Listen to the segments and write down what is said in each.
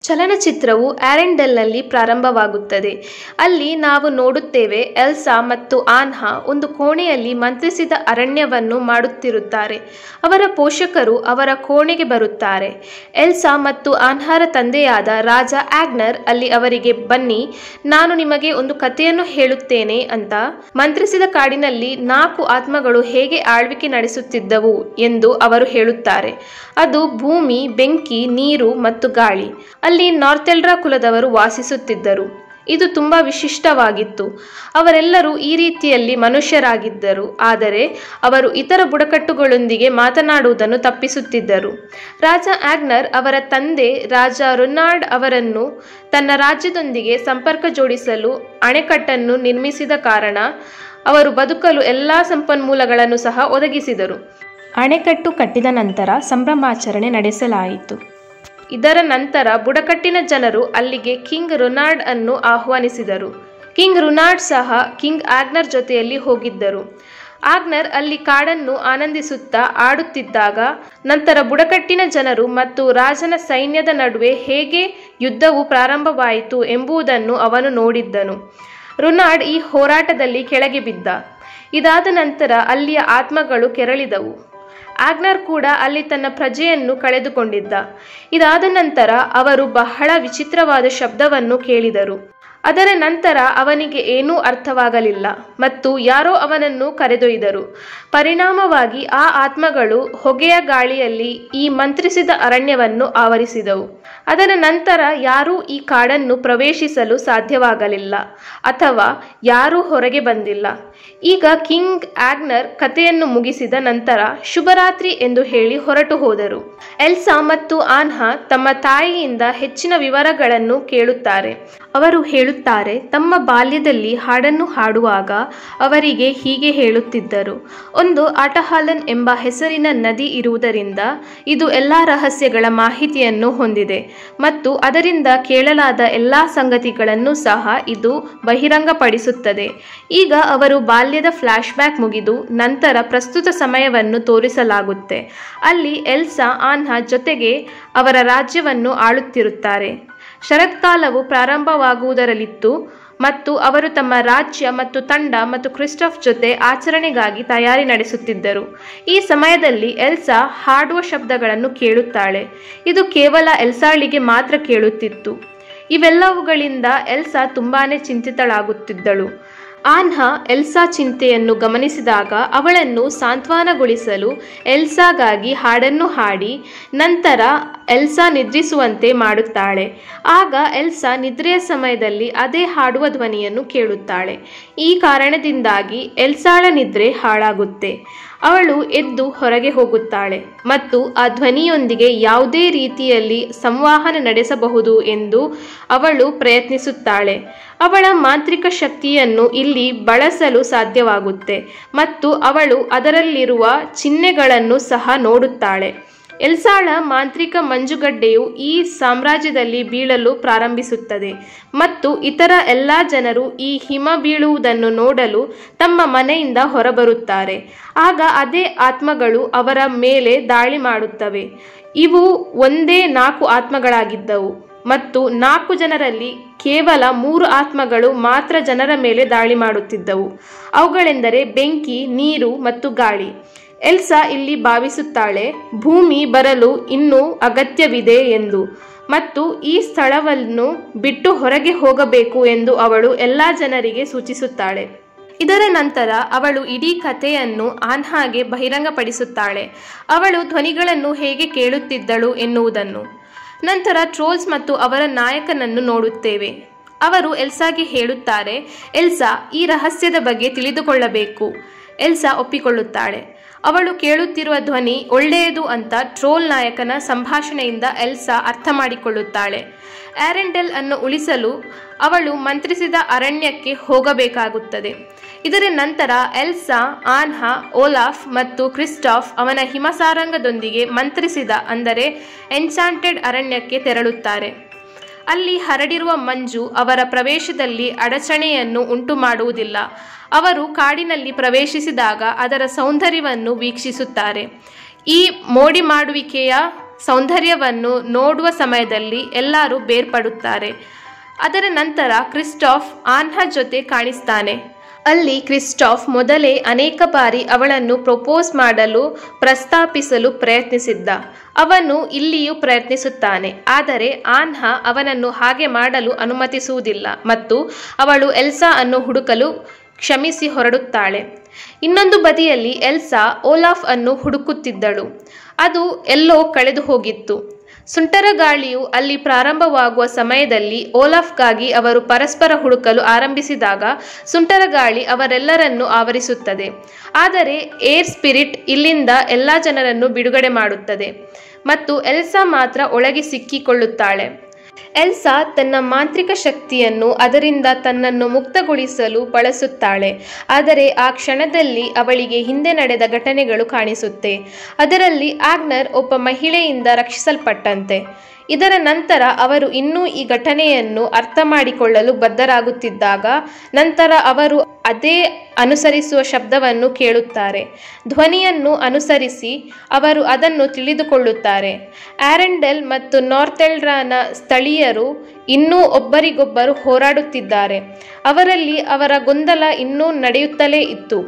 ಚಲನಚಿತ್ರವು ಆರೆಂಡೆಲ್ನಲ್ಲಿ ಪ್ರಾರಂಭವಾಗುತ್ತದೆ. ಅಲ್ಲಿ ನಾವು ನೋಡುತ್ತೇವೆ ಎಲ್ಸಾ ಮತ್ತು ಆನ್ಹಾ ಒಂದು ಕೋಣೆಯಲ್ಲಿ ಮಂತ್ರಿಸಿದ ಅರಣ್ಯವನ್ನು ಮಾಡುತ್ತಿರುತ್ತಾರೆ. ಅವರ ಪೋಷಕರು ಅವರ ಕೋಣೆಗೆ ಬರುತ್ತಾರೆ. ಎಲ್ಸಾ ಮತ್ತು ಆನ್ಹಾರ ತಂದೆಯಾದ ರಾಜ ಆಗ್ನರ್ ಅಲ್ಲಿ ಅವರಿಗೆ ಬನ್ನಿ, ನಾನು ನಿಮಗೆ ಒಂದು ಕಥೆಯನ್ನು ಹೇಳುತ್ತೇನೆ ಅಂತ. ಮಂತ್ರಿಸಿದ ಕಾಡಿನಲ್ಲಿ 4 ಆತ್ಮಗಳು ಹೇಗೆ ಆಳ್ವಿಕೆ ನಡೆಸುತ್ತಿದ್ದವು ಎಂದು ಅವರು ಹೇಳುತ್ತಾರೆ. ಅದು ಭೂಮಿ, ಬೆಂಕಿ, ನೀರು ಮತ್ತು ಗಾಳಿ. ಅಲ್ಲಿ ನಾರ್ತೆಲ್ಡ್ರಾ ಕುಲದವರು ವಾಸಿಸುತ್ತಿದ್ದರು. ಇದು ತುಂಬಾ ವಿಶಿಷ್ಟವಾಗಿತ್ತು. ಅವರೆಲ್ಲರೂ ಈ ರೀತಿಯಲ್ಲಿ ಮನುಷ್ಯರಾಗಿದ್ದರು, ಆದರೆ ಅವರು ಇತರ ಬುಡಕಟ್ಟುಗಳೊಂದಿಗೆ ಮಾತನಾಡುವುದನ್ನು ತಪ್ಪಿಸುತ್ತಿದ್ದರು. ರಾಜ ಆಗ್ನರ್ ಅವರ ತಂದೆ ರಾಜ ರೊನಾಲ್ಡ್ ಅವರನ್ನು ತನ್ನ ರಾಜ್ಯದೊಂದಿಗೆ ಸಂಪರ್ಕ ಜೋಡಿಸಲು ಅಣೆಕಟ್ಟನ್ನು ನಿರ್ಮಿಸಿದ ಕಾರಣ ಅವರು ಬದುಕಲು ಎಲ್ಲಾ ಸಂಪನ್ಮೂಲಗಳನ್ನು ಸಹ ಒದಗಿಸಿದರು. ಅಣೆಕಟ್ಟು ಕಟ್ಟಿದ ನಂತರ ಸಂಭ್ರಮಾಚರಣೆ ನಡೆಸಲಾಯಿತು. ಇದರ ನಂತರ ಬುಡಕಟ್ಟಿನ ಜನರು ಅಲ್ಲಿಗೆ ಕಿಂಗ್ ರೊನಾಲ್ಡ್ ಅನ್ನು ಆಹ್ವಾನಿಸಿದರು. ಕಿಂಗ್ ರೊನಾಲ್ಡ್ ಸಹ ಕಿಂಗ್ ಆಗ್ನರ್ ಜೊತೆಯಲ್ಲಿ ಹೋಗಿದ್ದರು. ಆಗ್ನರ್ ಅಲ್ಲಿ ಕಾಡನ್ನು ಆನಂದಿಸುತ್ತಾ ಆಡುತ್ತಿದ್ದಾಗ ನಂತರ ಬುಡಕಟ್ಟಿನ ಜನರು ಮತ್ತು ರಾಜನ ಸೈನ್ಯದ ನಡುವೆ ಹೇಗೆ ಯುದ್ಧವು ಪ್ರಾರಂಭವಾಯಿತು ಎಂಬುದನ್ನು ಅವನು ನೋಡಿದ್ದನು. ರೊನಾಲ್ಡ್ ಈ ಹೋರಾಟದಲ್ಲಿ ಕೆಳಗೆ ಬಿದ್ದ. ಇದಾದ ನಂತರ ಅಲ್ಲಿಯ ಆತ್ಮಗಳು ಕೆರಳಿದವು. ಆಗ್ನರ್ ಕೂಡ ಅಲ್ಲಿ ತನ್ನ ಪ್ರಜೆಯನ್ನು ಕಳೆದುಕೊಂಡಿದ್ದ. ಇದಾದ ನಂತರ ಅವರು ಬಹಳ ವಿಚಿತ್ರವಾದ ಶಬ್ದವನ್ನು ಕೇಳಿದರು. ಅದರ ನಂತರ ಅವನಿಗೆ ಏನೂ ಅರ್ಥವಾಗಲಿಲ್ಲ ಮತ್ತು ಯಾರೋ ಅವನನ್ನು ಕರೆದೊಯ್ದರು. ಪರಿಣಾಮವಾಗಿ ಆ ಆತ್ಮಗಳು ಹೊಗೆಯ ಗಾಳಿಯಲ್ಲಿ ಈ ಮಂತ್ರಿಸಿದ ಅರಣ್ಯವನ್ನು ಆವರಿಸಿದವು. ಅದರ ನಂತರ ಯಾರೂ ಈ ಕಾಡನ್ನು ಪ್ರವೇಶಿಸಲು ಸಾಧ್ಯವಾಗಲಿಲ್ಲ ಅಥವಾ ಯಾರೂ ಹೊರಗೆ ಬಂದಿಲ್ಲ. ಈಗ ಕಿಂಗ್ ಆಗ್ನರ್ ಕಥೆಯನ್ನು ಮುಗಿಸಿದ ನಂತರ ಶುಭರಾತ್ರಿ ಎಂದು ಹೇಳಿ ಹೊರಟು ಹೋದರು. ಎಲ್ಸಾ ಮತ್ತು ಆನ್ಹಾ ತಮ್ಮ ತಾಯಿಯಿಂದ ಹೆಚ್ಚಿನ ವಿವರಗಳನ್ನು ಕೇಳುತ್ತಾರೆ. ಅವರು ಹೇಳುತ್ತಾರೆ, ತಮ್ಮ ಬಾಲ್ಯದಲ್ಲಿ ಹಾಡನ್ನು ಹಾಡುವಾಗ ಅವರಿಗೆ ಹೀಗೆ ಹೇಳುತ್ತಿದ್ದರು. ಒಂದು ಆಟಹಾಲನ್ ಎಂಬ ಹೆಸರಿನ ನದಿ ಇರುವುದರಿಂದ ಇದು ಎಲ್ಲಾ ರಹಸ್ಯಗಳ ಮಾಹಿತಿಯನ್ನು ಹೊಂದಿದೆ ಮತ್ತು ಅದರಿಂದ ಕೇಳಲಾದ ಎಲ್ಲಾ ಸಂಗತಿಗಳನ್ನು ಸಹ ಇದು ಬಹಿರಂಗಪಡಿಸುತ್ತದೆ. ಈಗ ಅವರು ಬಾಲ್ಯದ ಫ್ಲಾಶ್ ಬ್ಯಾಕ್ ಮುಗಿದು ನಂತರ ಪ್ರಸ್ತುತ ಸಮಯವನ್ನು ತೋರಿಸಲಾಗುತ್ತೆ. ಅಲ್ಲಿ ಎಲ್ಸಾ ಆನ್ಹಾ ಜೊತೆಗೆ ಅವರ ರಾಜ್ಯವನ್ನು ಆಳುತ್ತಿರುತ್ತಾರೆ. ಶರತ್ಕಾಲವು ಪ್ರಾರಂಭವಾಗುವುದರಲ್ಲಿತ್ತು ಮತ್ತು ಅವರು ತಮ್ಮ ರಾಜ್ಯ ಮತ್ತು ತಂಡ ಮತ್ತು ಕ್ರಿಸ್ಟೋಫ್ ಜೊತೆ ಆಚರಣೆಗಾಗಿ ತಯಾರಿ ನಡೆಸುತ್ತಿದ್ದರು. ಈ ಸಮಯದಲ್ಲಿ ಎಲ್ಸಾ ಹಾಡುವ ಶಬ್ದಗಳನ್ನು ಕೇಳುತ್ತಾಳೆ. ಇದು ಕೇವಲ ಎಲ್ಸಾಳಿಗೆ ಮಾತ್ರ ಕೇಳುತ್ತಿತ್ತು. ಇವೆಲ್ಲವುಗಳಿಂದ ಎಲ್ಸಾ ತುಂಬಾನೇ ಚಿಂತಿತಳಾಗುತ್ತಿದ್ದಳು. ಆನ್ಹಾ ಎಲ್ಸಾ ಚಿಂತೆಯನ್ನು ಗಮನಿಸಿದಾಗ ಅವಳನ್ನು ಸಾಂತ್ವನಗೊಳಿಸಲು ಎಲ್ಸಾಗಾಗಿ ಹಾಡನ್ನು ಹಾಡಿ ನಂತರ ಎಲ್ಸಾ ನಿದ್ರಿಸುವಂತೆ ಮಾಡುತ್ತಾಳೆ. ಆಗ ಎಲ್ಸಾ ನಿದ್ರೆಯ ಸಮಯದಲ್ಲಿ ಅದೇ ಹಾಡುವ ಧ್ವನಿಯನ್ನು ಕೇಳುತ್ತಾಳೆ. ಈ ಕಾರಣದಿಂದಾಗಿ ಎಲ್ಸಾಳ ನಿದ್ರೆ ಹಾಳಾಗುತ್ತೆ. ಅವಳು ಎದ್ದು ಹೊರಗೆ ಹೋಗುತ್ತಾಳೆ ಮತ್ತು ಆ ಧ್ವನಿಯೊಂದಿಗೆ ಯಾವುದೇ ರೀತಿಯಲ್ಲಿ ಸಂವಹನ ನಡೆಸಬಹುದು ಎಂದು ಅವಳು ಪ್ರಯತ್ನಿಸುತ್ತಾಳೆ. ಅವಳ ಮಾಂತ್ರಿಕ ಶಕ್ತಿಯನ್ನು ಇಲ್ಲಿ ಬಳಸಲು ಸಾಧ್ಯವಾಗುತ್ತೆ ಮತ್ತು ಅವಳು ಅದರಲ್ಲಿರುವ ಚಿಹ್ನೆಗಳನ್ನು ಸಹ ನೋಡುತ್ತಾಳೆ. ಎಲ್ಸಾಳ ಮಾಂತ್ರಿಕ ಮಂಜುಗಡ್ಡೆಯು ಈ ಸಾಮ್ರಾಜ್ಯದಲ್ಲಿ ಬೀಳಲು ಪ್ರಾರಂಭಿಸುತ್ತದೆ ಮತ್ತು ಇತರ ಎಲ್ಲ ಜನರು ಈ ಹಿಮ ಬೀಳುವುದನ್ನು ನೋಡಲು ತಮ್ಮ ಮನೆಯಿಂದ ಹೊರಬರುತ್ತಾರೆ. ಆಗ ಅದೇ ಆತ್ಮಗಳು ಅವರ ಮೇಲೆ ದಾಳಿ ಮಾಡುತ್ತವೆ. ಇವು ಒಂದೇ 4 ಆತ್ಮಗಳಾಗಿದ್ದವು ಮತ್ತು 4 ಜನರಲ್ಲಿ ಕೇವಲ 3 ಆತ್ಮಗಳು ಮಾತ್ರ ಜನರ ಮೇಲೆ ದಾಳಿ ಮಾಡುತ್ತಿದ್ದವು. ಅವುಗಳೆಂದರೆ ಬೆಂಕಿ, ನೀರು ಮತ್ತು ಗಾಳಿ. ಎಲ್ಸಾ ಇಲ್ಲಿ ಭಾವಿಸುತ್ತಾಳೆ, ಭೂಮಿ ಬರಲು ಇನ್ನೂ ಅಗತ್ಯವಿದೆ ಎಂದು ಮತ್ತು ಈ ಸ್ಥಳವನ್ನು ಬಿಟ್ಟು ಹೊರಗೆ ಹೋಗಬೇಕು ಎಂದು ಅವಳು ಎಲ್ಲ ಜನರಿಗೆ ಸೂಚಿಸುತ್ತಾಳೆ. ಇದರ ನಂತರ ಅವಳು ಇಡೀ ಕಥೆಯನ್ನು ಆನ್ಹಾಗೆ ಬಹಿರಂಗಪಡಿಸುತ್ತಾಳೆ. ಅವಳು ಧ್ವನಿಗಳನ್ನು ಹೇಗೆ ಕೇಳುತ್ತಿದ್ದಳು ಎನ್ನುವುದನ್ನು. ನಂತರ ಟ್ರೋಲ್ಸ್ ಮತ್ತು ಅವರ ನಾಯಕನನ್ನು ನೋಡುತ್ತೇವೆ. ಅವರು ಎಲ್ಸಾಗೆ ಹೇಳುತ್ತಾರೆ, ಎಲ್ಸಾ ಈ ರಹಸ್ಯದ ಬಗ್ಗೆ ತಿಳಿದುಕೊಳ್ಳಬೇಕು. ಎಲ್ಸಾ ಒಪ್ಪಿಕೊಳ್ಳುತ್ತಾಳೆ. ಅವಳು ಕೇಳುತ್ತಿರುವ ಧ್ವನಿ ಒಳ್ಳೆಯದು ಅಂತ ಟ್ರೋಲ್ ನಾಯಕನ ಸಂಭಾಷಣೆಯಿಂದ ಎಲ್ಸಾ ಅರ್ಥ ಮಾಡಿಕೊಳ್ಳುತ್ತಾಳೆ. ಆರೆಂಡೆಲ್ ಅನ್ನು ಉಳಿಸಲು ಅವಳು ಮಂತ್ರಿಸಿದ ಅರಣ್ಯಕ್ಕೆ ಹೋಗಬೇಕಾಗುತ್ತದೆ. ಇದರ ನಂತರ ಎಲ್ಸಾ, ಆನ್ಹಾ, ಓಲಾಫ್ ಮತ್ತು ಕ್ರಿಸ್ಟಾಫ್ ಅವನ ಹಿಮಸಾರಂಗದೊಂದಿಗೆ ಮಂತ್ರಿಸಿದ ಅಂದರೆ ಎನ್ಚಾಂಟೆಡ್ ಅರಣ್ಯಕ್ಕೆ ತೆರಳುತ್ತಾರೆ. ಅಲ್ಲಿ ಹರಡಿರುವ ಮಂಜು ಅವರ ಪ್ರವೇಶದಲ್ಲಿ ಅಡಚಣೆಯನ್ನು ಉಂಟು ಮಾಡುವುದಿಲ್ಲ. ಅವರು ಕಾಡಿನಲ್ಲಿ ಪ್ರವೇಶಿಸಿದಾಗ ಅದರ ಸೌಂದರ್ಯವನ್ನು ವೀಕ್ಷಿಸುತ್ತಾರೆ. ಈ ಮೋಡಿ ಮಾಡುವಿಕೆಯ ಸೌಂದರ್ಯವನ್ನು ನೋಡುವ ಸಮಯದಲ್ಲಿ ಎಲ್ಲರೂ ಬೇರ್ಪಡುತ್ತಾರೆ. ಅದರ ನಂತರ ಕ್ರಿಸ್ಟಾಫ್ ಆನ್ಹಾ ಜೊತೆ ಕಾಣಿಸ್ತಾನೆ. ಅಲ್ಲಿ ಕ್ರಿಸ್ಟಾಫ್ ಮೊದಲೇ ಅನೇಕ ಬಾರಿ ಅವಳನ್ನು ಪ್ರಪೋಸ್ ಮಾಡಲು ಪ್ರಸ್ತಾಪಿಸಲು ಪ್ರಯತ್ನಿಸಿದ್ದ. ಅವನು ಇಲ್ಲಿಯೂ ಪ್ರಯತ್ನಿಸುತ್ತಾನೆ, ಆದರೆ ಆನ್ಹಾ ಅವನನ್ನು ಹಾಗೆ ಮಾಡಲು ಅನುಮತಿಸುವುದಿಲ್ಲ ಮತ್ತು ಅವಳು ಎಲ್ಸಾ ಅನ್ನು ಹುಡುಕಲು ಕ್ಷಮಿಸಿ ಹೊರಡುತ್ತಾಳೆ. ಇನ್ನೊಂದು ಬದಿಯಲ್ಲಿ ಎಲ್ಸಾ ಓಲಾಫ್ ಅನ್ನು ಹುಡುಕುತ್ತಿದ್ದಳು. ಅದು ಎಲ್ಲೋ ಕಳೆದು ಹೋಗಿತ್ತು. ಸುಂಟರಗಾಳಿಯು ಅಲ್ಲಿ ಪ್ರಾರಂಭವಾಗುವ ಸಮಯದಲ್ಲಿ ಓಲಾಫ್ಗಾಗಿ ಅವರು ಪರಸ್ಪರ ಹುಡುಕಲು ಆರಂಭಿಸಿದಾಗ ಸುಂಟರಗಾಳಿ ಅವರೆಲ್ಲರನ್ನು ಆವರಿಸುತ್ತದೆ. ಆದರೆ ಏರ್ ಸ್ಪಿರಿಟ್ ಇಲ್ಲಿಂದ ಎಲ್ಲ ಜನರನ್ನು ಬಿಡುಗಡೆ ಮಾಡುತ್ತದೆ ಮತ್ತು ಎಲ್ಸಾ ಮಾತ್ರ ಒಳಗೆ ಸಿಕ್ಕಿಕೊಳ್ಳುತ್ತಾಳೆ. ಎಲ್ಸಾ ತನ್ನ ಮಾಂತ್ರಿಕ ಶಕ್ತಿಯನ್ನು ಅದರಿಂದ ತನ್ನನ್ನು ಮುಕ್ತಗೊಳಿಸಲು ಬಳಸುತ್ತಾಳೆ. ಆದರೆ ಆ ಕ್ಷಣದಲ್ಲಿ ಅವಳಿಗೆ ಹಿಂದೆ ನಡೆದ ಘಟನೆಗಳು ಕಾಣಿಸುತ್ತೆ. ಅದರಲ್ಲಿ ಆಗ್ನರ್ ಒಬ್ಬ ಮಹಿಳೆಯಿಂದ ರಕ್ಷಿಸಲ್ಪಟ್ಟಂತೆ. ಇದರ ನಂತರ ಅವರು ಇನ್ನೂ ಈ ಘಟನೆಯನ್ನು ಅರ್ಥ ಮಾಡಿಕೊಳ್ಳಲು ಬದ್ಧರಾಗುತ್ತಿದ್ದಾಗ ನಂತರ ಅವರು ಅದೇ ಅನುಸರಿಸುವ ಶಬ್ದವನ್ನು ಕೇಳುತ್ತಾರೆ. ಧ್ವನಿಯನ್ನು ಅನುಸರಿಸಿ ಅವರು ಅದನ್ನು ತಿಳಿದುಕೊಳ್ಳುತ್ತಾರೆ. ಆರೆಂಡೆಲ್ ಮತ್ತು ನಾರ್ತೆಲ್ರಾನ ಸ್ಥಳೀಯರು ಇನ್ನೂ ಒಬ್ಬರಿಗೊಬ್ಬರು ಹೋರಾಡುತ್ತಿದ್ದಾರೆ. ಅವರಲ್ಲಿ ಅವರ ಗೊಂದಲ ಇನ್ನೂ ನಡೆಯುತ್ತಲೇ ಇತ್ತು.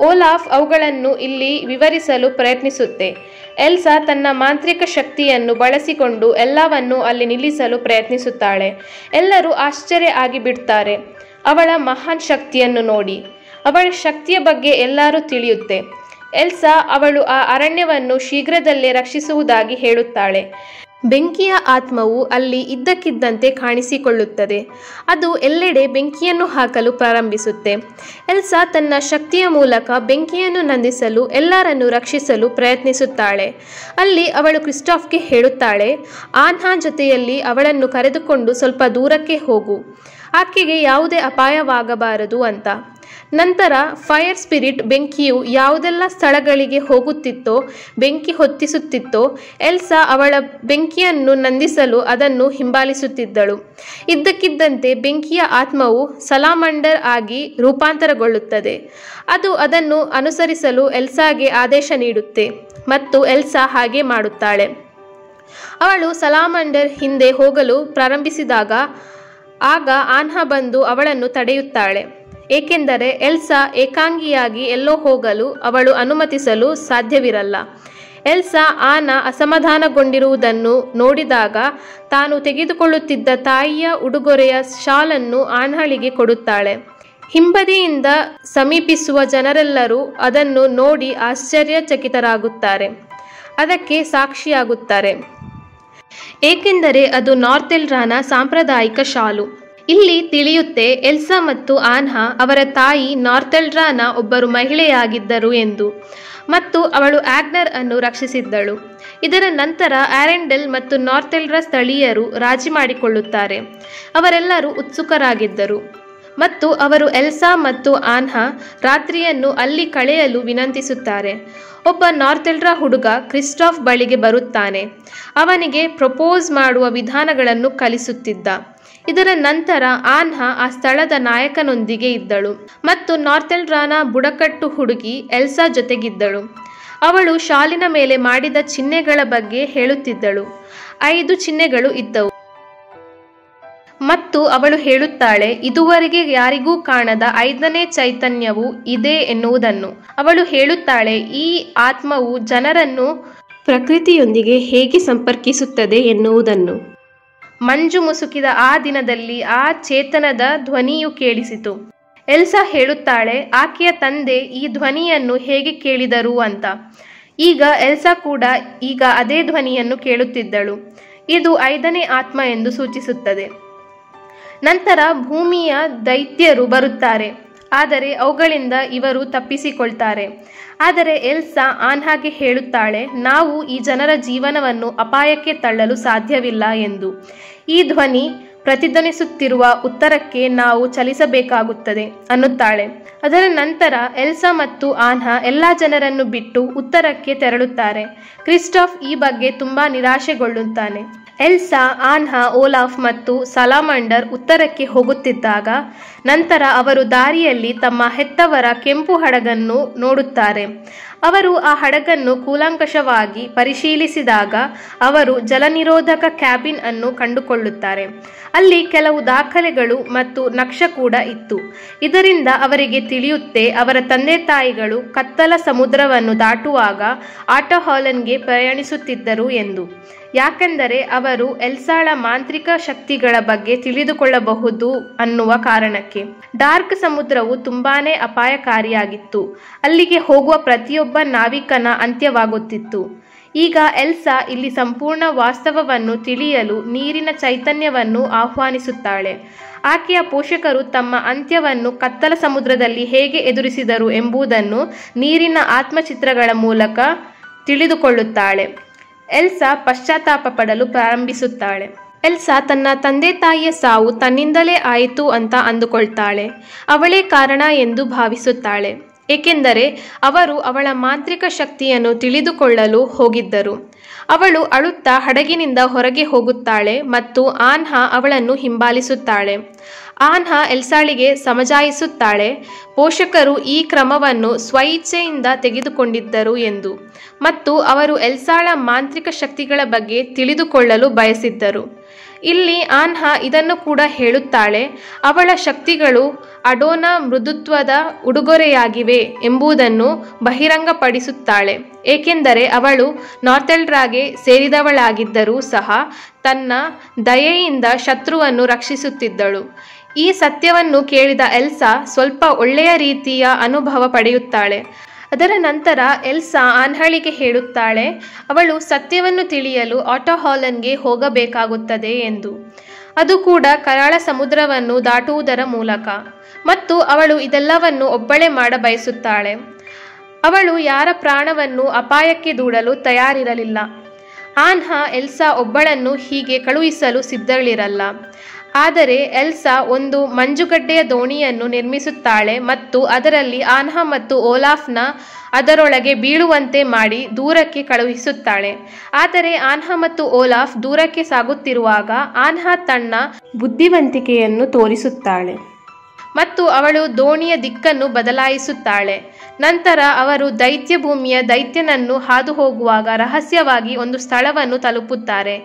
ಓಲಾಫ್ ಅವುಗಳನ್ನು ಇಲ್ಲಿ ವಿವರಿಸಲು ಪ್ರಯತ್ನಿಸುತ್ತೆ. ಎಲ್ಸಾ ತನ್ನ ಮಾಂತ್ರಿಕ ಶಕ್ತಿಯನ್ನು ಬಳಸಿಕೊಂಡು ಎಲ್ಲವನ್ನೂ ಅಲ್ಲಿ ನಿಲ್ಲಿಸಲು ಪ್ರಯತ್ನಿಸುತ್ತಾಳೆ. ಎಲ್ಲರೂ ಆಶ್ಚರ್ಯ ಆಗಿಬಿಡ್ತಾರೆ ಅವಳ ಮಹಾನ್ ಶಕ್ತಿಯನ್ನು ನೋಡಿ. ಅವಳ ಶಕ್ತಿಯ ಬಗ್ಗೆ ಎಲ್ಲರೂ ತಿಳಿಯುತ್ತೆ. ಎಲ್ಸಾ ಅವಳು ಆ ಅರಣ್ಯವನ್ನು ಶೀಘ್ರದಲ್ಲೇ ರಕ್ಷಿಸುವುದಾಗಿ ಹೇಳುತ್ತಾಳೆ. ಬೆಂಕಿಯ ಆತ್ಮವು ಅಲ್ಲಿ ಇದ್ದಕ್ಕಿದ್ದಂತೆ ಕಾಣಿಸಿಕೊಳ್ಳುತ್ತದೆ. ಅದು ಎಲ್ಲೆಡೆ ಬೆಂಕಿಯನ್ನು ಹಾಕಲು ಪ್ರಾರಂಭಿಸುತ್ತೆ. ಎಲ್ಸಾ ತನ್ನ ಶಕ್ತಿಯ ಮೂಲಕ ಬೆಂಕಿಯನ್ನು ನಂದಿಸಲು ಎಲ್ಲರನ್ನು ರಕ್ಷಿಸಲು ಪ್ರಯತ್ನಿಸುತ್ತಾಳೆ. ಅಲ್ಲಿ ಅವಳು ಕ್ರಿಸ್ಟಾಫ್ಗೆ ಹೇಳುತ್ತಾಳೆ, ಆನ್ಹಾ ಜೊತೆಯಲ್ಲಿ ಅವಳನ್ನು ಕರೆದುಕೊಂಡು ಸ್ವಲ್ಪ ದೂರಕ್ಕೆ ಹೋಗು, ಆಕೆಗೆ ಯಾವುದೇ ಅಪಾಯವಾಗಬಾರದು ಅಂತ. ನಂತರ ಫೈರ್ ಸ್ಪಿರಿಟ್ ಬೆಂಕಿಯು ಯಾವುದೆಲ್ಲ ಸ್ಥಳಗಳಿಗೆ ಹೋಗುತ್ತಿತ್ತೋ, ಬೆಂಕಿ ಹೊತ್ತಿಸುತ್ತಿತ್ತೋ, ಎಲ್ಸಾ ಅವಳ ಬೆಂಕಿಯನ್ನು ನಂದಿಸಲು ಅದನ್ನು ಹಿಂಬಾಲಿಸುತ್ತಿದ್ದಳು. ಇದ್ದಕ್ಕಿದ್ದಂತೆ ಬೆಂಕಿಯ ಆತ್ಮವು ಸಲಾಮಂಡರ್ ಆಗಿ ರೂಪಾಂತರಗೊಳ್ಳುತ್ತದೆ. ಅದು ಅದನ್ನು ಅನುಸರಿಸಲು ಎಲ್ಸಾಗೆ ಆದೇಶ ನೀಡುತ್ತೆ ಮತ್ತು ಎಲ್ಸಾ ಹಾಗೆ ಮಾಡುತ್ತಾಳೆ. ಅವಳು ಸಲಾಮಂಡರ್ ಹಿಂದೆ ಹೋಗಲು ಪ್ರಾರಂಭಿಸಿದಾಗ ಆಗ ಆನ್ಹಾ ಬಂದು ಅವಳನ್ನು ತಡೆಯುತ್ತಾಳೆ. ಏಕೆಂದರೆ ಎಲ್ಸಾ ಏಕಾಂಗಿಯಾಗಿ ಎಲ್ಲೋ ಹೋಗಲು ಅವಳು ಅನುಮತಿಸಲು ಸಾಧ್ಯವಿರಲ್ಲ. ಎಲ್ಸಾ ಆನಾ ಅಸಮಾಧಾನಗೊಂಡಿರುವುದನ್ನು ನೋಡಿದಾಗ ತಾನು ತೆಗೆದುಕೊಳ್ಳುತ್ತಿದ್ದ ತಾಯಿಯ ಉಡುಗೊರೆಯ ಶಾಲನ್ನು ಆನ್ಹಾಳಿಗೆ ಕೊಡುತ್ತಾಳೆ. ಹಿಂಬದಿಯಿಂದ ಸಮೀಪಿಸುವ ಜನರೆಲ್ಲರೂ ಅದನ್ನು ನೋಡಿ ಆಶ್ಚರ್ಯಚಕಿತರಾಗುತ್ತಾರೆ. ಅದಕ್ಕೆ ಸಾಕ್ಷಿಯಾಗುತ್ತಾರೆ, ಏಕೆಂದರೆ ಅದು ನಾರ್ತೆಲ್ರಾನ ಸಾಂಪ್ರದಾಯಿಕ ಶಾಲು. ಇಲ್ಲಿ ತಿಳಿಯುತ್ತೆ ಎಲ್ಸಾ ಮತ್ತು ಆನ್ಹಾ ಅವರ ತಾಯಿ ನಾರ್ತೆಲ್ರಾನ ಒಬ್ಬರು ಮಹಿಳೆಯಾಗಿದ್ದರು ಎಂದು ಮತ್ತು ಅವಳು ಆಗ್ನರ್ ಅನ್ನು ರಕ್ಷಿಸಿದ್ದಳು. ಇದರ ನಂತರ ಆರೆಂಡೆಲ್ ಮತ್ತು ನಾರ್ತೆಲ್ರ ಸ್ಥಳೀಯರು ರಾಜಿ ಮಾಡಿಕೊಳ್ಳುತ್ತಾರೆ. ಅವರೆಲ್ಲರೂ ಉತ್ಸುಕರಾಗಿದ್ದರು ಮತ್ತು ಅವರು ಎಲ್ಸಾ ಮತ್ತು ಆನ್ಹಾ ರಾತ್ರಿಯನ್ನು ಅಲ್ಲಿ ಕಳೆಯಲು ವಿನಂತಿಸುತ್ತಾರೆ. ಒಬ್ಬ ನಾರ್ತೆಲ್ರ ಹುಡುಗ ಕ್ರಿಸ್ಟಾಫ್ ಬಳಿಗೆ ಬರುತ್ತಾನೆ. ಅವನಿಗೆ ಪ್ರಪೋಸ್ ಮಾಡುವ ವಿಧಾನಗಳನ್ನು ಕಲಿಸುತ್ತಿದ್ದ. ಇದರ ನಂತರ ಆನ್ಹಾ ಆ ಸ್ಥಳದ ನಾಯಕನೊಂದಿಗೆ ಇದ್ದಳು ಮತ್ತು ನಾರ್ತೆಲ್ರಾನ ಬುಡಕಟ್ಟು ಹುಡುಗಿ ಎಲ್ಸಾ ಜೊತೆಗಿದ್ದಳು. ಅವಳು ಶಾಲಿನ ಮೇಲೆ ಮಾಡಿದ ಚಿಹ್ನೆಗಳ ಬಗ್ಗೆ ಹೇಳುತ್ತಿದ್ದಳು. 5 ಚಿಹ್ನೆಗಳು ಇದ್ದವು ಮತ್ತು ಅವಳು ಹೇಳುತ್ತಾಳೆ, ಇದುವರೆಗೆ ಯಾರಿಗೂ ಕಾಣದ 5ನೇ ಚೈತನ್ಯವು ಇದೆ ಎನ್ನುವುದನ್ನು. ಅವಳು ಹೇಳುತ್ತಾಳೆ, ಈ ಆತ್ಮವು ಜನರನ್ನು ಪ್ರಕೃತಿಯೊಂದಿಗೆ ಹೇಗೆ ಸಂಪರ್ಕಿಸುತ್ತದೆ ಎನ್ನುವುದನ್ನು. ಮಂಜು ಮುಸುಕಿದ ಆ ದಿನದಲ್ಲಿ ಆ ಚೇತನದ ಧ್ವನಿಯು ಕೇಳಿಸಿತು. ಎಲ್ಸಾ ಹೇಳುತ್ತಾಳೆ, ಆಕೆಯ ತಂದೆ ಈ ಧ್ವನಿಯನ್ನು ಹೇಗೆ ಕೇಳಿದರು ಅಂತ. ಈಗ ಎಲ್ಸಾ ಕೂಡ ಈಗ ಅದೇ ಧ್ವನಿಯನ್ನು ಕೇಳುತ್ತಿದ್ದಳು. ಇದು 5ನೇ ಆತ್ಮ ಎಂದು ಸೂಚಿಸುತ್ತದೆ. ನಂತರ ಭೂಮಿಯ ದೈತ್ಯರು ಬರುತ್ತಾರೆ, ಆದರೆ ಅವುಗಳಿಂದ ಇವರು ತಪ್ಪಿಸಿಕೊಳ್ತಾರೆ. ಆದರೆ ಎಲ್ಸಾ ಆನ್ಹಾಗೆ ಹೇಳುತ್ತಾಳೆ, ನಾವು ಈ ಜನರ ಜೀವನವನ್ನು ಅಪಾಯಕ್ಕೆ ತಳ್ಳಲು ಸಾಧ್ಯವಿಲ್ಲ ಎಂದು. ಈ ಧ್ವನಿ ಪ್ರತಿಧ್ವನಿಸುತ್ತಿರುವ ಉತ್ತರಕ್ಕೆ ನಾವು ಚಲಿಸಬೇಕಾಗುತ್ತದೆ ಅನ್ನುತ್ತಾಳೆ. ಅದರ ನಂತರ ಎಲ್ಸಾ ಮತ್ತು ಆನ್ಹಾ ಎಲ್ಲ ಜನರನ್ನು ಬಿಟ್ಟು ಉತ್ತರಕ್ಕೆ ತೆರಳುತ್ತಾರೆ. ಕ್ರಿಸ್ಟಾಫ್ ಈ ಬಗ್ಗೆ ತುಂಬಾ ನಿರಾಶೆಗೊಳ್ಳುತ್ತಾನೆ. ಎಲ್ಸಾ, ಆನ್ಹಾ, ಓಲಾಫ್ ಮತ್ತು ಸಲಾಮಂಡರ್ ಉತ್ತರಕ್ಕೆ ಹೋಗುತ್ತಿದ್ದಾಗ ನಂತರ ಅವರು ದಾರಿಯಲ್ಲಿ ತಮ್ಮ ಹೆತ್ತವರ ಕೆಂಪು ಹಡಗನ್ನು ನೋಡುತ್ತಾರೆ. ಅವರು ಆ ಹಡಗನ್ನು ಕೂಲಂಕಷವಾಗಿ ಪರಿಶೀಲಿಸಿದಾಗ ಅವರು ಜಲನಿರೋಧಕ ಕ್ಯಾಬಿನ್ ಅನ್ನು ಕಂಡುಕೊಳ್ಳುತ್ತಾರೆ. ಅಲ್ಲಿ ಕೆಲವು ದಾಖಲೆಗಳು ಮತ್ತು ನಕ್ಷೆ ಕೂಡ ಇತ್ತು. ಇದರಿಂದ ಅವರಿಗೆ ತಿಳಿಯುತ್ತೆ ಅವರ ತಂದೆ ತಾಯಿಗಳು ಕತ್ತಲ ಸಮುದ್ರವನ್ನು ದಾಟುವಾಗ ಆಟೋ ಹಾಲನ್ಗೆ ಪ್ರಯಾಣಿಸುತ್ತಿದ್ದರು ಎಂದು. ಯಾಕೆಂದರೆ ಅವರು ಎಲ್ಸಾಳ ಮಾಂತ್ರಿಕ ಶಕ್ತಿಗಳ ಬಗ್ಗೆ ತಿಳಿದುಕೊಳ್ಳಬಹುದು ಅನ್ನುವ ಕಾರಣಕ್ಕೆ. ಡಾರ್ಕ್ ಸಮುದ್ರವು ತುಂಬಾನೇ ಅಪಾಯಕಾರಿಯಾಗಿತ್ತು. ಅಲ್ಲಿಗೆ ಹೋಗುವ ಪ್ರತಿಯೊಬ್ಬ ನಾವಿಕನ ಅಂತ್ಯವಾಗುತ್ತಿತ್ತು. ಈಗ ಎಲ್ಸಾ ಇಲ್ಲಿ ಸಂಪೂರ್ಣ ವಾಸ್ತವವನ್ನು ತಿಳಿಯಲು ನೀರಿನ ಚೈತನ್ಯವನ್ನು ಆಹ್ವಾನಿಸುತ್ತಾಳೆ. ಆಕೆಯ ಪೋಷಕರು ತಮ್ಮ ಅಂತ್ಯವನ್ನು ಕತ್ತಲ ಸಮುದ್ರದಲ್ಲಿ ಹೇಗೆ ಎದುರಿಸಿದರು ಎಂಬುದನ್ನು ನೀರಿನ ಆತ್ಮಚಿತ್ರಗಳ ಮೂಲಕ ತಿಳಿದುಕೊಳ್ಳುತ್ತಾಳೆ. ಎಲ್ಸಾ ಪಶ್ಚಾತ್ತಾಪ ಪಡಲು ಪ್ರಾರಂಭಿಸುತ್ತಾಳೆ. ಎಲ್ಸಾ ತನ್ನ ತಂದೆ ತಾಯಿಯ ಸಾವು ತನ್ನಿಂದಲೇ ಆಯಿತು ಅಂತ ಅಂದುಕೊಳ್ತಾಳೆ. ಅವಳೇ ಕಾರಣ ಎಂದು ಭಾವಿಸುತ್ತಾಳೆ. ಏಕೆಂದರೆ ಅವರು ಅವಳ ಮಾಂತ್ರಿಕ ಶಕ್ತಿಯನ್ನು ತಿಳಿದುಕೊಳ್ಳಲು ಹೋಗಿದ್ದರು. ಅವಳು ಅಳುತ್ತಾ ಹಡಗಿನಿಂದ ಹೊರಗೆ ಹೋಗುತ್ತಾಳೆ ಮತ್ತು ಆನ್ಹಾ ಅವಳನ್ನು ಹಿಂಬಾಲಿಸುತ್ತಾಳೆ. ಆನ್ಹಾ ಎಲ್ಸಾಳಿಗೆ ಸಮಜಾಯಿಸುತ್ತಾಳೆ ಪೋಷಕರು ಈ ಕ್ರಮವನ್ನು ಸ್ವಇಚ್ಛೆಯಿಂದ ತೆಗೆದುಕೊಂಡಿದ್ದರು ಎಂದು ಮತ್ತು ಅವರು ಎಲ್ಸಾಳ ಮಾಂತ್ರಿಕ ಶಕ್ತಿಗಳ ಬಗ್ಗೆ ತಿಳಿದುಕೊಳ್ಳಲು ಬಯಸಿದ್ದರು. ಇಲ್ಲಿ ಆನ್ಹಾ ಇದನ್ನು ಕೂಡ ಹೇಳುತ್ತಾಳೆ, ಅವಳ ಶಕ್ತಿಗಳು ಅಡೋನ ಮೃದುತ್ವದ ಉಡುಗೊರೆಯಾಗಿವೆ ಎಂಬುದನ್ನು ಬಹಿರಂಗಪಡಿಸುತ್ತಾಳೆ. ಏಕೆಂದರೆ ಅವಳು ನಾರ್ತೆಲ್ಡ್ರಾಗೆ ಸೇರಿದವಳಾಗಿದ್ದರೂ ಸಹ ತನ್ನ ದಯೆಯಿಂದ ಶತ್ರುವನ್ನು ರಕ್ಷಿಸುತ್ತಿದ್ದಳು. ಈ ಸತ್ಯವನ್ನು ಕೇಳಿದ ಎಲ್ಸಾ ಸ್ವಲ್ಪ ಒಳ್ಳೆಯ ರೀತಿಯ ಅನುಭವ ಪಡೆಯುತ್ತಾಳೆ. ಅದರ ನಂತರ ಎಲ್ಸಾ ಆನ್ಹಳಿಗೆ ಹೇಳುತ್ತಾಳೆ ಅವಳು ಸತ್ಯವನ್ನು ತಿಳಿಯಲು ಆಟೋ ಹಾಲನ್ಗೆ ಹೋಗಬೇಕಾಗುತ್ತದೆ ಎಂದು, ಅದು ಕೂಡ ಕರಾಳ ಸಮುದ್ರವನ್ನು ದಾಟುವುದರ ಮೂಲಕ. ಮತ್ತು ಅವಳು ಇದೆಲ್ಲವನ್ನು ಒಬ್ಬಳೇ ಮಾಡಬಯಸುತ್ತಾಳೆ. ಅವಳು ಯಾರ ಪ್ರಾಣವನ್ನು ಅಪಾಯಕ್ಕೆ ದೂಡಲು ತಯಾರಿರಲಿಲ್ಲ. ಆನ್ಹಾ ಎಲ್ಸಾ ಒಬ್ಬಳನ್ನು ಹೀಗೆ ಕಳುಹಿಸಲು ಸಿದ್ಧಳಿರಲ್ಲ. ಆದರೆ ಎಲ್ಸಾ ಒಂದು ಮಂಜುಗಡ್ಡೆಯ ದೋಣಿಯನ್ನು ನಿರ್ಮಿಸುತ್ತಾಳೆ ಮತ್ತು ಅದರಲ್ಲಿ ಆನ್ಹಾ ಮತ್ತು ಓಲಾಫ್ನ ಅದರೊಳಗೆ ಬೀಳುವಂತೆ ಮಾಡಿ ದೂರಕ್ಕೆ ಕಳುಹಿಸುತ್ತಾಳೆ. ಆದರೆ ಆನ್ಹಾ ಮತ್ತು ಓಲಾಫ್ ದೂರಕ್ಕೆ ಸಾಗುತ್ತಿರುವಾಗ ಆನ್ಹಾ ತನ್ನ ಬುದ್ಧಿವಂತಿಕೆಯನ್ನು ತೋರಿಸುತ್ತಾಳೆ ಮತ್ತು ಅವಳು ದೋಣಿಯ ದಿಕ್ಕನ್ನು ಬದಲಾಯಿಸುತ್ತಾಳೆ. ನಂತರ ಅವರು ದೈತ್ಯ ಭೂಮಿಯ ದೈತ್ಯನನ್ನು ಹಾದು ಹೋಗುವಾಗ ರಹಸ್ಯವಾಗಿ ಒಂದು ಸ್ಥಳವನ್ನು ತಲುಪುತ್ತಾರೆ.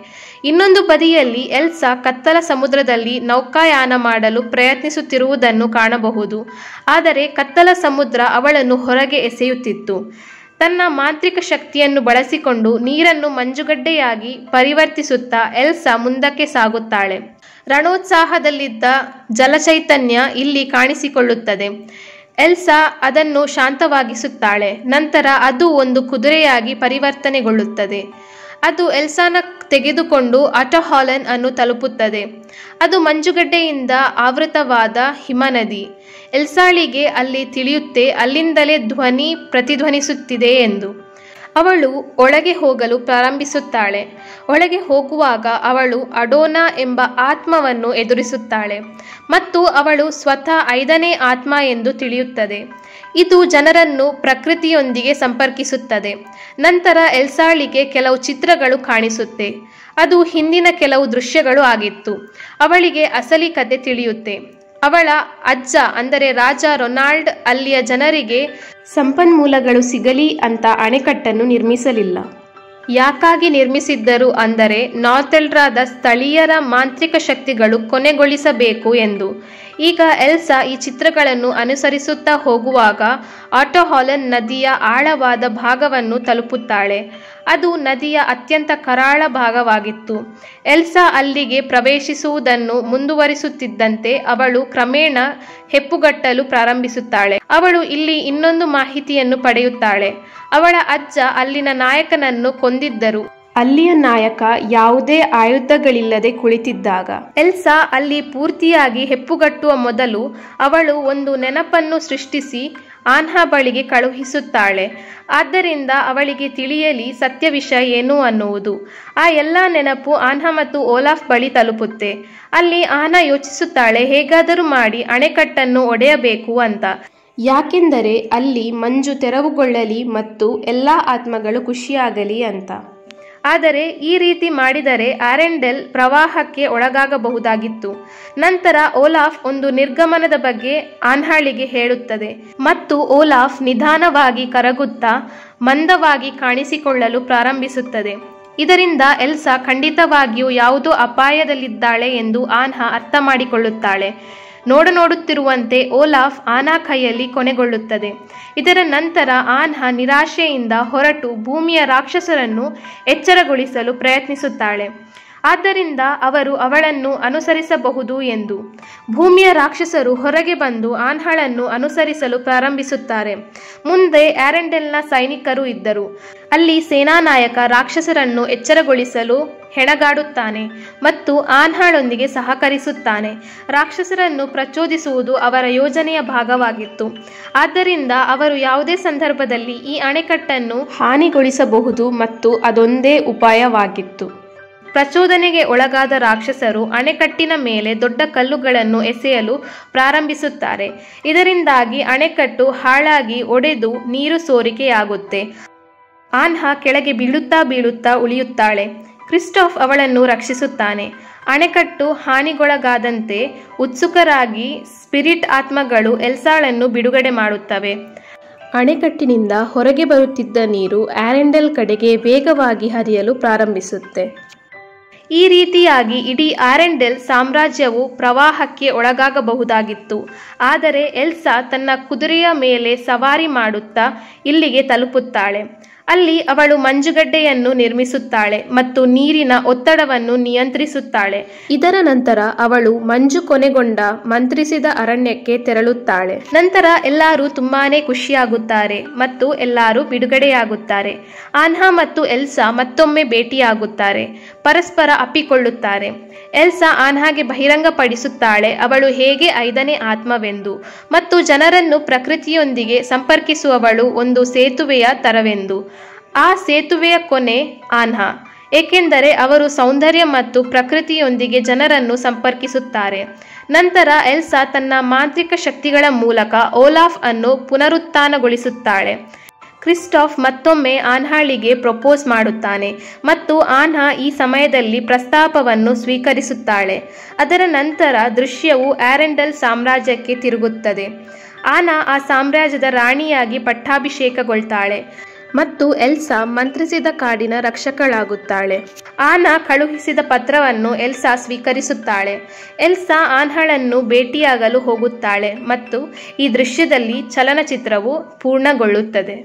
ಇನ್ನೊಂದು ಬದಿಯಲ್ಲಿ ಎಲ್ಸಾ ಕತ್ತಲ ಸಮುದ್ರದಲ್ಲಿ ನೌಕಾಯಾನ ಮಾಡಲು ಪ್ರಯತ್ನಿಸುತ್ತಿರುವುದನ್ನು ಕಾಣಬಹುದು. ಆದರೆ ಕತ್ತಲ ಸಮುದ್ರ ಅವಳನ್ನು ಹೊರಗೆ ಎಸೆಯುತ್ತಿತ್ತು. ತನ್ನ ಮಾಂತ್ರಿಕ ಶಕ್ತಿಯನ್ನು ಬಳಸಿಕೊಂಡು ನೀರನ್ನು ಮಂಜುಗಡ್ಡೆಯಾಗಿ ಪರಿವರ್ತಿಸುತ್ತಾ ಎಲ್ಸಾ ಮುಂದಕ್ಕೆ ಸಾಗುತ್ತಾಳೆ. ರಣೋತ್ಸಾಹದಲ್ಲಿದ್ದ ಜಲಚೈತನ್ಯ ಇಲ್ಲಿ ಕಾಣಿಸಿಕೊಳ್ಳುತ್ತದೆ. ಎಲ್ಸಾ ಅದನ್ನು ಶಾಂತವಾಗಿಸುತ್ತಾಳೆ. ನಂತರ ಅದು ಒಂದು ಕುದುರೆಯಾಗಿ ಪರಿವರ್ತನೆಗೊಳ್ಳುತ್ತದೆ. ಅದು ಎಲ್ಸಾನ ತೆಗೆದುಕೊಂಡು ಆಟೋ ಹಾಲನ್ ಅನ್ನು ತಲುಪುತ್ತದೆ. ಅದು ಮಂಜುಗಡ್ಡೆಯಿಂದ ಆವೃತವಾದ ಹಿಮನದಿ. ಎಲ್ಸಾಳಿಗೆ ಅಲ್ಲಿ ತಿಳಿಯುತ್ತೆ ಅಲ್ಲಿಂದಲೇ ಧ್ವನಿ ಪ್ರತಿಧ್ವನಿಸುತ್ತಿದೆ ಎಂದು. ಅವಳು ಒಳಗೆ ಹೋಗಲು ಪ್ರಾರಂಭಿಸುತ್ತಾಳೆ. ಒಳಗೆ ಹೋಗುವಾಗ ಅವಳು ಅಡೋನಾ ಎಂಬ ಆತ್ಮವನ್ನು ಎದುರಿಸುತ್ತಾಳೆ ಮತ್ತು ಅವಳು ಸ್ವತಃ 5ನೇ ಆತ್ಮ ಎಂದು ತಿಳಿಯುತ್ತದೆ. ಇದು ಜನರನ್ನು ಪ್ರಕೃತಿಯೊಂದಿಗೆ ಸಂಪರ್ಕಿಸುತ್ತದೆ. ನಂತರ ಎಲ್ಸಾಳಿಗೆ ಕೆಲವು ಚಿತ್ರಗಳು ಕಾಣಿಸುತ್ತೆ. ಅದು ಹಿಂದಿನ ಕೆಲವು ದೃಶ್ಯಗಳು ಆಗಿತ್ತು. ಅವಳಿಗೆ ಅಸಲಿ ಕತೆ ತಿಳಿಯುತ್ತೆ. ಅವಳ ಅಜ್ಜ ಅಂದರೆ ರಾಜ ರೊನಾಲ್ಡ್ ಅಲ್ಲಿಯ ಜನರಿಗೆ ಸಂಪನ್ಮೂಲಗಳು ಸಿಗಲಿ ಅಂತ ಅಣೆಕಟ್ಟನ್ನು ನಿರ್ಮಿಸಲಿಲ್ಲ. ಯಾಕಾಗಿ ನಿರ್ಮಿಸಿದ್ದರು ಅಂದರೆ ನಾರ್ತೆಲ್ಡ್ರಾದ ಸ್ಥಳೀಯರ ಮಾಂತ್ರಿಕ ಶಕ್ತಿಗಳು ಕೊನೆಗೊಳಿಸಬೇಕು ಎಂದು. ಈಗ ಎಲ್ಸಾ ಈ ಚಿತ್ರಗಳನ್ನು ಅನುಸರಿಸುತ್ತಾ ಹೋಗುವಾಗ ಆಟೋ ಹಾಲನ್ ನದಿಯ ಆಳವಾದ ಭಾಗವನ್ನು ತಲುಪುತ್ತಾಳೆ. ಅದು ನದಿಯ ಅತ್ಯಂತ ಕರಾಳ ಭಾಗವಾಗಿತ್ತು. ಎಲ್ಸಾ ಅಲ್ಲಿಗೆ ಪ್ರವೇಶಿಸುವುದನ್ನು ಮುಂದುವರಿಸುತ್ತಿದ್ದಂತೆ ಅವಳು ಕ್ರಮೇಣ ಹೆಪ್ಪುಗಟ್ಟಲು ಪ್ರಾರಂಭಿಸುತ್ತಾಳೆ. ಅವಳು ಇಲ್ಲಿ ಇನ್ನೊಂದು ಮಾಹಿತಿಯನ್ನು ಪಡೆಯುತ್ತಾಳೆ. ಅವಳ ಅಜ್ಜ ಅಲ್ಲಿನ ನಾಯಕನನ್ನು ಕೊಂದಿದ್ದರು. ಅಲ್ಲಿಯ ನಾಯಕ ಯಾವುದೇ ಆಯುಧಗಳಿಲ್ಲದೆ ಕುಳಿತಿದ್ದಾಗ ಎಲ್ಸಾ ಅಲ್ಲಿ ಪೂರ್ತಿಯಾಗಿ ಹೆಪ್ಪುಗಟ್ಟುವ ಮೊದಲು ಅವಳು ಒಂದು ನೆನಪನ್ನು ಸೃಷ್ಟಿಸಿ ಆನ್ಹಾ ಬಳಿಗೆ ಕಳುಹಿಸುತ್ತಾಳೆ. ಆದ್ದರಿಂದ ಅವಳಿಗೆ ತಿಳಿಯಲಿ ಸತ್ಯ ವಿಷಯ ಏನು ಅನ್ನುವುದು. ಆ ಎಲ್ಲ ನೆನಪು ಆನ್ಹಾ ಮತ್ತು ಓಲಾಫ್ ಬಳಿ ತಲುಪುತ್ತೆ. ಅಲ್ಲಿ ಆನ್ಹಾ ಯೋಚಿಸುತ್ತಾಳೆ ಹೇಗಾದರೂ ಮಾಡಿ ಅಣೆಕಟ್ಟನ್ನು ಒಡೆಯಬೇಕು ಅಂತ. ಯಾಕೆಂದರೆ ಅಲ್ಲಿ ಮಂಜು ತೆರವುಗೊಳ್ಳಲಿ ಮತ್ತು ಎಲ್ಲ ಆತ್ಮಗಳು ಖುಷಿಯಾಗಲಿ ಅಂತ. ಆದರೆ ಈ ರೀತಿ ಮಾಡಿದರೆ ಆರೆಂಡೆಲ್ ಪ್ರವಾಹಕ್ಕೆ ಒಳಗಾಗಬಹುದಾಗಿತ್ತು. ನಂತರ ಓಲಾಫ್ ಒಂದು ನಿರ್ಗಮನದ ಬಗ್ಗೆ ಆನ್ಹಾಳಿಗೆ ಹೇಳುತ್ತದೆ ಮತ್ತು ಓಲಾಫ್ ನಿಧಾನವಾಗಿ ಕರಗುತ್ತಾ ಮಂದವಾಗಿ ಕಾಣಿಸಿಕೊಳ್ಳಲು ಪ್ರಾರಂಭಿಸುತ್ತದೆ. ಇದರಿಂದ ಎಲ್ಸಾ ಖಂಡಿತವಾಗಿಯೂ ಯಾವುದೋ ಅಪಾಯದಲ್ಲಿದ್ದಾಳೆ ಎಂದು ಆನ್ಹಾ ಅರ್ಥ ಮಾಡಿಕೊಳ್ಳುತ್ತಾಳೆ. ನೋಡುತ್ತಿರುವಂತೆ ಓಲಾಫ್ ಆನಾ ಕೈಯಲ್ಲಿ ಕೊನೆಗೊಳ್ಳುತ್ತದೆ. ಇದರ ನಂತರ ಆನ್ಹಾ ನಿರಾಶೆಯಿಂದ ಹೊರಟು ಭೂಮಿಯ ರಾಕ್ಷಸರನ್ನು ಎಚ್ಚರಗೊಳಿಸಲು ಪ್ರಯತ್ನಿಸುತ್ತಾಳೆ. ಆದ್ದರಿಂದ ಅವರು ಅವಳನ್ನು ಅನುಸರಿಸಬಹುದು ಎಂದು. ಭೂಮಿಯ ರಾಕ್ಷಸರು ಹೊರಗೆ ಬಂದು ಆನ್ಹಾಳನ್ನು ಅನುಸರಿಸಲು ಪ್ರಾರಂಭಿಸುತ್ತಾರೆ. ಮುಂದೆ ಆರೆಂಡೆಲ್ನ ಸೈನಿಕರು ಇದ್ದರು. ಅಲ್ಲಿ ಸೇನಾನಾಯಕ ರಾಕ್ಷಸರನ್ನು ಎಚ್ಚರಗೊಳಿಸಲು ಹೆಣಗಾಡುತ್ತಾನೆ ಮತ್ತು ಆನ್ಹಾಳೊಂದಿಗೆ ಸಹಕರಿಸುತ್ತಾನೆ. ರಾಕ್ಷಸರನ್ನು ಪ್ರಚೋದಿಸುವುದು ಅವರ ಯೋಜನೆಯ ಭಾಗವಾಗಿತ್ತು. ಆದ್ದರಿಂದ ಅವರು ಯಾವುದೇ ಸಂದರ್ಭದಲ್ಲಿ ಈ ಅಣೆಕಟ್ಟನ್ನು ಹಾನಿಗೊಳಿಸಬಹುದು ಮತ್ತು ಅದೊಂದೇ ಉಪಾಯವಾಗಿತ್ತು. ಪ್ರಚೋದನೆಗೆ ಒಳಗಾದ ರಾಕ್ಷಸರು ಅಣೆಕಟ್ಟಿನ ಮೇಲೆ ದೊಡ್ಡ ಕಲ್ಲುಗಳನ್ನು ಎಸೆಯಲು ಪ್ರಾರಂಭಿಸುತ್ತಾರೆ. ಇದರಿಂದಾಗಿ ಅಣೆಕಟ್ಟು ಹಾಳಾಗಿ ಒಡೆದು ನೀರು ಸೋರಿಕೆಯಾಗುತ್ತೆ. ಆನ್ಹಾ ಕೆಳಗೆ ಬೀಳುತ್ತಾ ಉಳಿಯುತ್ತಾಳೆ. ಕ್ರಿಸ್ಟೋಫ್ ಅವಳನ್ನು ರಕ್ಷಿಸುತ್ತಾನೆ. ಅಣೆಕಟ್ಟು ಹಾನಿಗೊಳಗಾದಂತೆ ಉತ್ಸುಕರಾಗಿ ಸ್ಪಿರಿಟ್ ಆತ್ಮಗಳು ಎಲ್ಸಾಳನ್ನು ಬಿಡುಗಡೆ ಮಾಡುತ್ತವೆ. ಅಣೆಕಟ್ಟಿನಿಂದ ಹೊರಗೆ ಬರುತ್ತಿದ್ದ ನೀರು ಆರೆಂಡೆಲ್ ಕಡೆಗೆ ವೇಗವಾಗಿ ಹರಿಯಲು ಪ್ರಾರಂಭಿಸುತ್ತೆ. ಈ ರೀತಿಯಾಗಿ ಇಡೀ ಆರೆಂಡೆಲ್ ಸಾಮ್ರಾಜ್ಯವು ಪ್ರವಾಹಕ್ಕೆ ಒಳಗಾಗಬಹುದಾಗಿತ್ತು. ಆದರೆ ಎಲ್ಸಾ ತನ್ನ ಕುದುರೆಯ ಮೇಲೆ ಸವಾರಿ ಮಾಡುತ್ತಾ ಇಲ್ಲಿಗೆ ತಲುಪುತ್ತಾಳೆ. ಅಲ್ಲಿ ಅವಳು ಮಂಜುಗಡ್ಡೆಯನ್ನು ನಿರ್ಮಿಸುತ್ತಾಳೆ ಮತ್ತು ನೀರಿನ ಒತ್ತಡವನ್ನು ನಿಯಂತ್ರಿಸುತ್ತಾಳೆ. ಇದರ ನಂತರ ಅವಳು ಮಂಜು ಕೊನೆಗೊಂಡ ಮಂತ್ರಿಸಿದ ಅರಣ್ಯಕ್ಕೆ ತೆರಳುತ್ತಾಳೆ. ನಂತರ ಎಲ್ಲರೂ ತುಂಬಾನೇ ಖುಷಿಯಾಗುತ್ತಾರೆ ಮತ್ತು ಎಲ್ಲರೂ ಬಿಡುಗಡೆಯಾಗುತ್ತಾರೆ. ಆನ್ಹಾ ಮತ್ತು ಎಲ್ಸಾ ಮತ್ತೊಮ್ಮೆ ಭೇಟಿಯಾಗುತ್ತಾರೆ, ಪರಸ್ಪರ ಅಪ್ಪಿಕೊಳ್ಳುತ್ತಾರೆ. ಎಲ್ಸಾ ಆನ್ಹಾಗೆ ಬಹಿರಂಗಪಡಿಸುತ್ತಾಳೆ ಅವಳು ಹೇಗೆ 5ನೇ ಆತ್ಮವೆಂದು ಮತ್ತು ಜನರನ್ನು ಪ್ರಕೃತಿಯೊಂದಿಗೆ ಸಂಪರ್ಕಿಸುವವಳು ಒಂದು ಸೇತುವೆಯ ತರವೆಂದು. ಆ ಸೇತುವೆಯ ಕೊನೆ ಆನ್ಹಾ, ಏಕೆಂದರೆ ಅವರು ಸೌಂದರ್ಯ ಮತ್ತು ಪ್ರಕೃತಿಯೊಂದಿಗೆ ಜನರನ್ನು ಸಂಪರ್ಕಿಸುತ್ತಾರೆ. ನಂತರ ಎಲ್ಸಾ ತನ್ನ ಮಾಂತ್ರಿಕ ಶಕ್ತಿಗಳ ಮೂಲಕ ಓಲಾಫ್ ಅನ್ನು ಪುನರುತ್ಥಾನಗೊಳಿಸುತ್ತಾಳೆ. ಕ್ರಿಸ್ಟೋಫ್ ಮತ್ತೊಮ್ಮೆ ಆನ್ಹಾಳಿಗೆ ಪ್ರಪೋಸ್ ಮಾಡುತ್ತಾನೆ ಮತ್ತು ಆನ್ಹಾ ಈ ಸಮಯದಲ್ಲಿ ಪ್ರಸ್ತಾಪವನ್ನು ಸ್ವೀಕರಿಸುತ್ತಾಳೆ. ಅದರ ನಂತರ ದೃಶ್ಯವು ಆರೆಂಡೆಲ್ ಸಾಮ್ರಾಜ್ಯಕ್ಕೆ ತಿರುಗುತ್ತದೆ. ಆನಾ ಆ ಸಾಮ್ರಾಜ್ಯದ ರಾಣಿಯಾಗಿ ಪಟ್ಟಾಭಿಷೇಕಗೊಳ್ತಾಳೆ ಮತ್ತು ಎಲ್ಸಾ ಮಂತ್ರಿಸಿದ ಕಾಡಿನ ರಕ್ಷಕಳಾಗುತ್ತಾಳೆ. ಆನಾ ಕಳುಹಿಸಿದ ಪತ್ರವನ್ನು ಎಲ್ಸಾ ಸ್ವೀಕರಿಸುತ್ತಾಳೆ. ಎಲ್ಸಾ ಆನ್ಹಾಳನ್ನು ಭೇಟಿಯಾಗಲು ಹೋಗುತ್ತಾಳೆ ಮತ್ತು ಈ ದೃಶ್ಯದಲ್ಲಿ ಚಲನಚಿತ್ರವು ಪೂರ್ಣಗೊಳ್ಳುತ್ತದೆ.